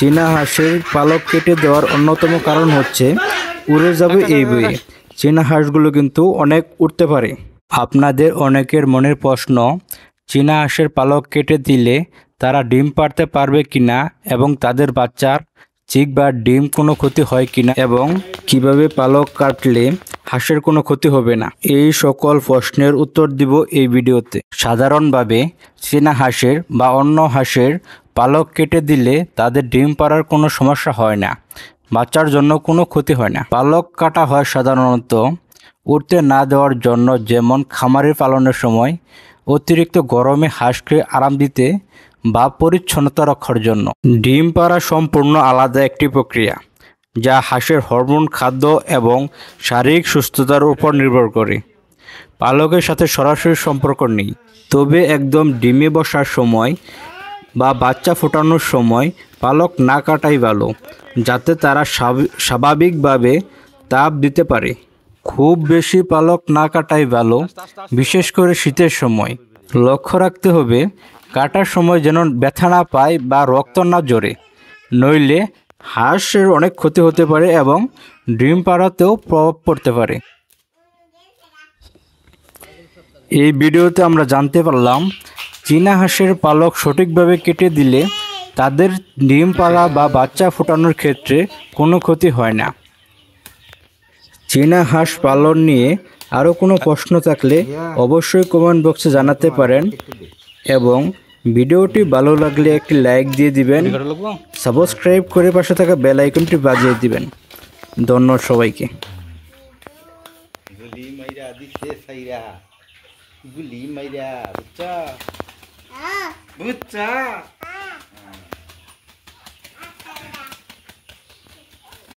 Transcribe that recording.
চীনা হাঁসের পালক কেটে দেওয়ার অন্যতম কারণ হচ্ছে উড়ে যাবে এই ভয়ে। চীনা হাঁসগুলো কিন্তু অনেক উড়তে পারে। আপনাদের অনেকের মনের প্রশ্ন, চীনা হাঁসের পালক কেটে দিলে তারা ডিম পাড়তে পারবে কিনা এবং তাদের বাচ্চার চিক বা ডিম কোনো ক্ষতি হয় কিনা এবং কিভাবে পালক কাটলে হাঁসের কোনো ক্ষতি হবে না, এই সকল প্রশ্নের উত্তর দিব এই ভিডিওতে। সাধারণভাবে চীনা হাঁসের বা অন্য হাঁসের পালক কেটে দিলে তাদের ডিম পাড়ার কোনো সমস্যা হয় না, বাচ্চার জন্য কোনো ক্ষতি হয় না। পালক কাটা হয় সাধারণত উড়তে না দেওয়ার জন্য, যেমন খামারে পালনের সময় অতিরিক্ত গরমে হাঁসকে আরাম দিতে বা পরিচ্ছন্নতা রক্ষার জন্য। ডিম পাড়া সম্পূর্ণ আলাদা একটি প্রক্রিয়া, যা হাঁসের হরমোন, খাদ্য এবং শারীরিক সুস্থতার উপর নির্ভর করে। পালকের সাথে সরাসরি সম্পর্ক নেই, তবে একদম ডিমে বসার সময় বা বাচ্চা ফোটানোর সময় পালক না কাটাই ভালো, যাতে তারা স্বাভাবিকভাবে তাপ দিতে পারে। খুব বেশি পালক না কাটাই ভালো, বিশেষ করে শীতের সময়। লক্ষ্য রাখতে হবে কাটার সময় যেন ব্যথা না পায় বা রক্ত না ঝরে, নইলে হাঁসের অনেক ক্ষতি হতে পারে এবং ডিম পাড়াতেও প্রভাব পড়তে পারে। এই ভিডিওতে আমরা জানতে পারলাম চীনা হাঁসের পালক সঠিকভাবে কেটে দিলে তাদের ডিম পাড়া বা বাচ্চা ফোটানোর ক্ষেত্রে কোনো ক্ষতি হয় না। চীনা হাঁস পালন নিয়ে আরও কোনো প্রশ্ন থাকলে অবশ্যই কমেন্ট বক্সে জানাতে পারেন এবং ভিডিওটি ভালো লাগলে একটি লাইক দিয়ে দিবেন, সাবস্ক্রাইব করে পাশে থাকা বেল আইকনটি বাজিয়ে দিবেন। ধন্যবাদ সবাইকে। বুঝছা